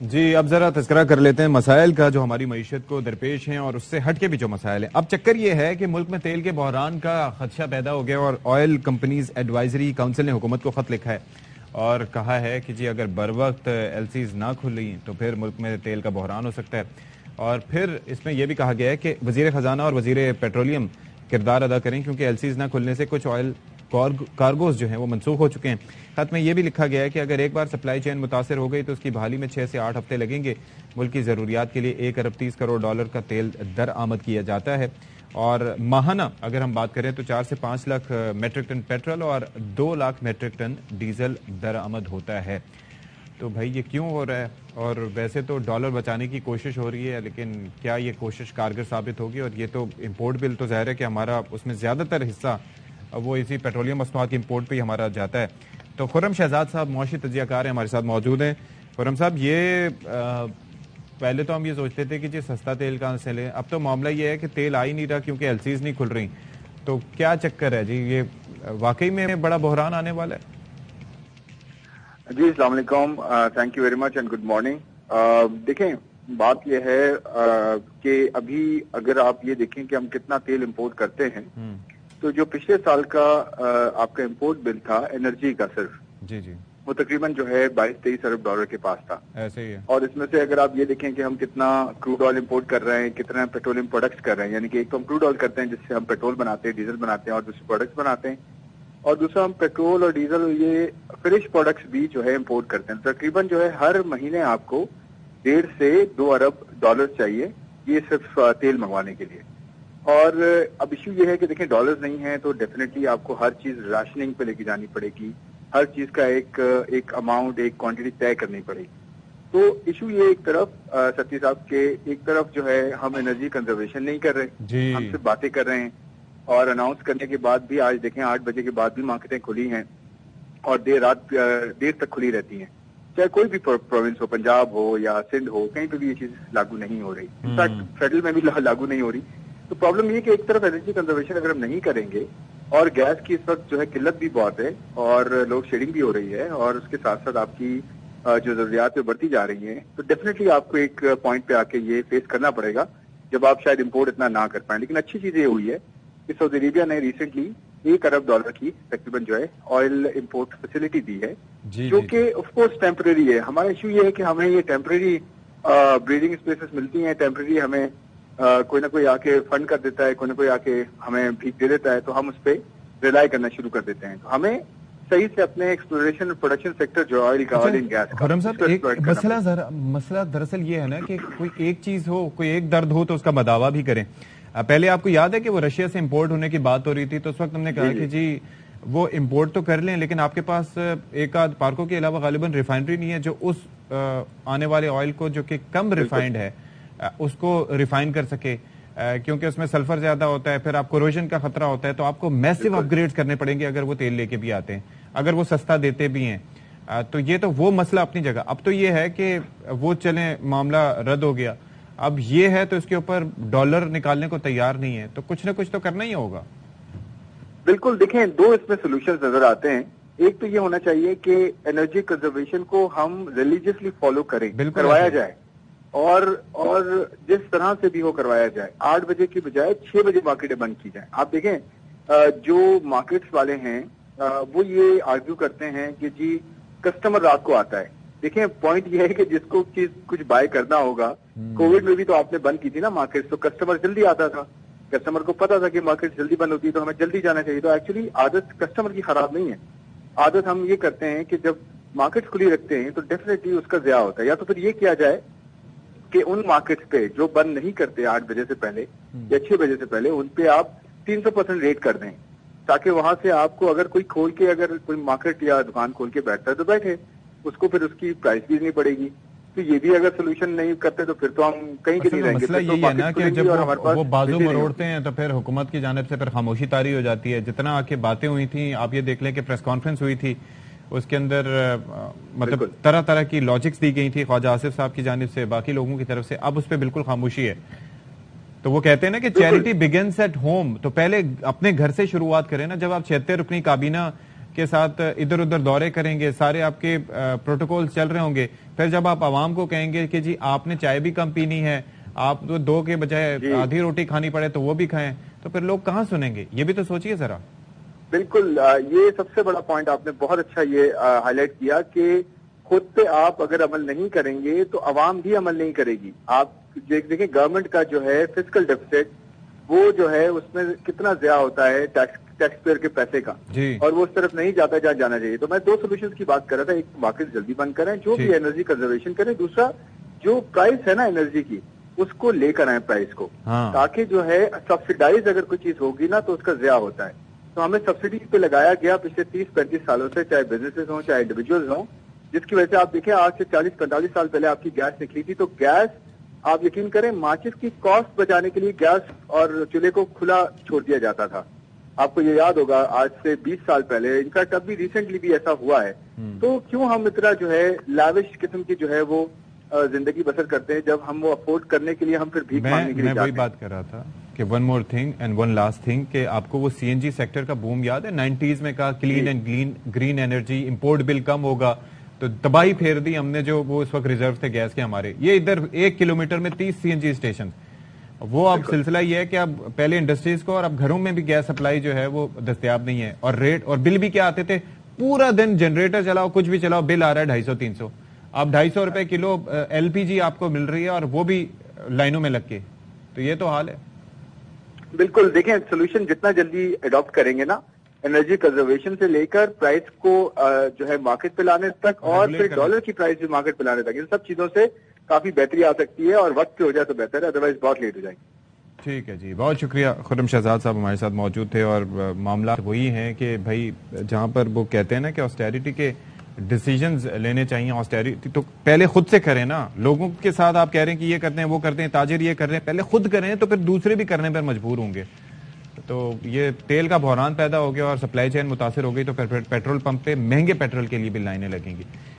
जी, अब जरा तज़किरा कर लेते हैं मसाइल का जो हमारी मईशत को दरपेश हैं और उससे हट के भी जो मसाइल हैं। अब चक्कर ये है कि मुल्क में तेल के बहरान का खदशा पैदा हो गया और ऑयल कंपनीज एडवाइजरी काउंसिल ने हुकूमत को खत लिखा है और कहा है कि जी अगर बर वक्त एलसीज ना खुली तो फिर मुल्क में तेल का बहरान हो सकता है। और फिर इसमें यह भी कहा गया है कि वजीर खजाना और वजीर पेट्रोलियम किरदार अदा करें, क्योंकि एलसीज ना खुलने से कुछ ऑयल कार्गोज जो हैं वो मनसूख हो चुके हैं। खत में यह भी लिखा गया है कि अगर एक बार सप्लाई चेन मुतासर हो गई तो उसकी बहाली में 6 से 8 हफ्ते लगेंगे। मुल्क की ज़रूरियात के लिए 1 अरब 30 करोड़ डॉलर का तेल दरआमद किया जाता है और माहाना अगर हम बात करें तो 4 से 5 लाख मेट्रिक टन पेट्रोल और 2 लाख मेट्रिक टन डीजल दरआमद होता है। तो भाई ये क्यों हो रहा है? और वैसे तो डॉलर बचाने की कोशिश हो रही है, लेकिन क्या ये कोशिश कारगर साबित होगी? और ये तो इम्पोर्ट बिल तो ज़ाहिर है कि हमारा उसमें ज़्यादातर हिस्सा वो इसी पेट्रोलियम मसनूआत की इम्पोर्ट पे ही हमारा जाता है। तो खुर्रम शहजाद साहब मुआशी तजियाकार हैं, हमारे साथ मौजूद हैं। खुर्रम साहब, ये पहले तो हम ये सोचते थे कि जी सस्ता तेल कहाँ से लें, अब तो मामला ये है कि तेल आ ही नहीं रहा क्योंकि एलसीज नहीं खुल रही। तो क्या चक्कर है जी? ये वाकई में बड़ा बहरान आने वाला है? जी अस्सलाम वालेकुम, thank you very much and good morning. देखें, बात यह है कि अभी अगर आप ये देखें कि हम कितना तेल इंपोर्ट करते हैं, तो जो पिछले साल का आपका इंपोर्ट बिल था एनर्जी का सिर्फ, जी जी, वो तकरीबन जो है 22-23 अरब डॉलर के पास था। ऐसे ही है। और इसमें से अगर आप ये देखें कि हम कितना क्रूड ऑयल इंपोर्ट कर रहे हैं, कितना पेट्रोलियम प्रोडक्ट्स कर रहे हैं, यानी कि एक तो हम क्रूड ऑयल करते हैं जिससे हम पेट्रोल बनाते हैं, डीजल बनाते हैं और दूसरे प्रोडक्ट्स बनाते हैं, और दूसरा हम पेट्रोल और डीजल ये फिनिश प्रोडक्ट्स भी जो है इंपोर्ट करते हैं। तकरीबन जो है हर महीने आपको 1.5 से 2 अरब डॉलर चाहिए, ये सिर्फ तेल मंगवाने के लिए। और अब इश्यू ये है कि देखें, डॉलर्स नहीं है तो डेफिनेटली आपको हर चीज राशनिंग पे लेके जानी पड़ेगी, हर चीज का एक अमाउंट, एक क्वांटिटी तय करनी पड़ेगी। तो इशू ये एक तरफ सत्ती साहब के, एक तरफ जो है हम एनर्जी कंजर्वेशन नहीं कर रहे, हम सिर्फ बातें कर रहे हैं। और अनाउंस करने के बाद भी आज देखें 8 बजे के बाद भी मार्केटें खुली हैं और देर तक खुली रहती हैं, चाहे कोई भी प्रोविंस हो, पंजाब हो या सिंध हो, कहीं पे भी ये चीज लागू नहीं हो रही। इनफैक्ट फेडरल में भी लागू नहीं हो रही। तो प्रॉब्लम ये कि एक तरफ एनर्जी कंजर्वेशन अगर हम नहीं करेंगे, और गैस की इस वक्त जो है किल्लत भी बहुत है और लोड शेडिंग भी हो रही है, और उसके साथ साथ आपकी जो जरूरियात है बढ़ती जा रही हैं, तो डेफिनेटली आपको एक पॉइंट पे आके ये फेस करना पड़ेगा जब आप शायद इंपोर्ट इतना ना कर पाए। लेकिन अच्छी चीज ये हुई है कि सऊदी अरेबिया ने रिसेंटली 1 अरब डॉलर की तकरीबन जो है ऑयल इंपोर्ट फैसिलिटी दी है, जो कि ऑफकोर्स टेम्परेरी है। हमारा इशू ये है कि हमें ये टेम्परेरी ब्रीदिंग स्पेसेस मिलती हैं, टेम्परेरी हमें कोई ना कोई आके फंड कर देता है, कोई ना कोई आके हमें भीख दे देता है, तो हम उस पर रिलाई करना शुरू कर देते हैं। तो हमें सही से अपने एक्सप्लोरेशन और प्रोडक्शन सेक्टर जो ऑयल का, ऑयल एंड गैस का, एक मसला दरअसल ये है ना कि कोई एक चीज हो, कोई एक दर्द हो तो उसका बदावा भी करें। पहले आपको याद है कि वो रशिया से इंपोर्ट होने की बात हो रही थी, तो उस वक्त हमने कहा कि जी वो इंपोर्ट तो कर लें, लेकिन आपके पास एक आध पार्कों के अलावा गालिबन रिफाइनरी नहीं है जो उस आने वाले ऑयल को, जो कि कम रिफाइंड है, उसको रिफाइन कर सके, क्योंकि उसमें सल्फर ज्यादा होता है, फिर आपको कोरोजन का खतरा होता है। तो आपको मैसिव अपग्रेड्स करने पड़ेंगे अगर वो तेल लेके भी आते हैं, अगर वो सस्ता देते भी हैं। तो ये तो वो मसला अपनी जगह। अब तो ये है कि वो चले, मामला रद्द हो गया, अब ये है तो इसके ऊपर डॉलर निकालने को तैयार नहीं है, तो कुछ ना कुछ तो करना ही होगा। बिल्कुल, देखें, दो इसमें सोल्यूशन नजर आते हैं। एक तो ये होना चाहिए कि एनर्जी कंजर्वेशन को हम रिलीजियसली फॉलो करें, करवाया जाए, और जिस तरह से भी हो करवाया जाए। 8 बजे की बजाय 6 बजे मार्केटें बंद की जाए। आप देखें, जो मार्केट्स वाले हैं वो ये आर्ग्यू करते हैं कि जी कस्टमर रात को आता है। देखें, पॉइंट ये है कि जिसको चीज कुछ बाय करना होगा, कोविड में भी तो आपने बंद की थी ना मार्केट, तो कस्टमर जल्दी आता था, कस्टमर को पता था कि मार्केट जल्दी बंद होती है तो हमें जल्दी जाना चाहिए। तो एक्चुअली आदत कस्टमर की खराब नहीं है, आदत हम ये करते हैं कि जब मार्केट खुली रखते हैं तो डेफिनेटली उसका ज़या होता है। या तो फिर ये किया जाए कि उन मार्केट्स पे जो बंद नहीं करते 8 बजे से पहले या 6 बजे से पहले, उन पे आप 300% रेट कर दें, ताकि वहां से आपको अगर कोई खोल के, अगर कोई मार्केट या दुकान खोल के बैठता है तो बैठे, उसको फिर उसकी प्राइस भी नहीं पड़ेगी। तो ये भी अगर सोल्यूशन नहीं करते तो फिर तो हम कहीं के नहीं रहेंगे। मसला यही है ना कि जब वो बाजू मरोड़ते हैं तो फिर हुकूमत की जानिब से फिर खामोशी तारी हो जाती है। जितना आके बातें हुई थी, आप ये देख लें कि प्रेस कॉन्फ्रेंस हुई थी, उसके अंदर मतलब तरह तरह की लॉजिक्स दी गई थी ख्वाजा आसिफ साहब की जानिब से, बाकी लोगों की तरफ से। अब उस पर बिल्कुल खामोशी है। तो वो कहते हैं ना कि चैरिटी बिगिंस एट होम, तो पहले अपने घर से शुरुआत करें ना। जब आप 76 रुकनी काबीना के साथ इधर उधर दौरे करेंगे, सारे आपके प्रोटोकॉल चल रहे होंगे, फिर जब आप आवाम को कहेंगे कि जी आपने चाय भी कम पीनी है, आप तो 2 के बजाय आधी रोटी खानी पड़े तो वो भी खाएं, तो फिर लोग कहाँ सुनेंगे? ये भी तो सोचिए जरा। बिल्कुल, ये सबसे बड़ा पॉइंट आपने बहुत अच्छा ये हाईलाइट किया कि खुद पे आप अगर अमल नहीं करेंगे तो आवाम भी अमल नहीं करेगी। आप देखें गवर्नमेंट का जो है फिस्कल डेफिसिट वो जो है उसमें कितना ज़्यादा होता है टैक्स पेयर के पैसे का, और वो उस तरफ नहीं जाता जहाँ जाना चाहिए। तो मैं 2 सोल्यूशन की बात कर रहा था, एक मार्केट जल्दी बंद करें, जो भी एनर्जी कंजर्वेशन करें, दूसरा जो प्राइस है ना एनर्जी की उसको लेकर आए प्राइस को, ताकि जो है सब्सिडाइज अगर कोई चीज होगी ना तो उसका ज़्यादा होता है। तो हमें सब्सिडी पे लगाया गया पिछले 30-35 सालों से, चाहे बिजनेसेस हों चाहे इंडिविजुअल्स हों, जिसकी वजह से आप देखें आज से 40-45 साल पहले आपकी गैस निकली थी तो गैस, आप यकीन करें, माचिस की कॉस्ट बचाने के लिए गैस और चूल्हे को खुला छोड़ दिया जाता था। आपको ये याद होगा आज से 20 साल पहले, इनफैक्ट अभी रिसेंटली भी ऐसा हुआ है। तो क्यों हम इतना जो है लाविश किस्म की जो है वो जिंदगी बसर करते हैं, जब हम वो अफोर्ड करने के लिए हम फिर भीख मांगने के लिए जाते हैं। मैं वही बात कर रहा था कि one more thing and one last thing, कि आपको वो सीएनजी सेक्टर का बूम याद है? 90s में कहा clean and green energy, import bill कम होगा, तो तबाही फेर दी हमने। जो वो इस वक्त रिजर्व थे गैस के हमारे, ये इधर 1 किलोमीटर में 30 सीएनजी स्टेशन। वो अब सिलसिला ये है कि अब पहले इंडस्ट्रीज को और अब घरों में भी गैस सप्लाई जो है वो दस्तयाब नहीं है। और रेट और बिल भी क्या आते थे, पूरा दिन जनरेटर चलाओ कुछ भी चलाओ बिल आ रहा है 250-300। अब 250 रुपए किलो एलपीजी आपको मिल रही है और वो भी लाइनों में लग के। तो ये तो हाल है। बिल्कुल, देखें सोल्यूशन जितना जल्दी अडॉप्ट करेंगे ना, एनर्जी कंजर्वेशन से लेकर प्राइस को जो है मार्केट पे लाने तक, और फिर डॉलर की प्राइस भी मार्केट पे लाने तक, इन सब चीजों से काफी बेहतरी आ सकती है, और वक्त पे हो जाए तो बेहतर है, अदरवाइज बहुत लेट हो जाएगी। ठीक है जी, बहुत शुक्रिया। खुर्रम शहजाद साहब हमारे साथ मौजूद थे। और मामला वही है कि भाई जहां पर वो कहते हैं ना कि ऑस्टेरिटी के डिसीजंस लेने चाहिए, ऑस्टेरिटी तो पहले खुद से करें ना। लोगों के साथ आप कह रहे हैं कि ये करते हैं वो करते हैं, ताजिर ये कर रहे हैं, पहले खुद करें तो फिर दूसरे भी करने पर मजबूर होंगे। तो ये तेल का बहरान पैदा हो गया और सप्लाई चेन मुतासर हो गई, तो फिर पेट्रोल पंप पे महंगे पेट्रोल के लिए भी लाइनें लगेंगी।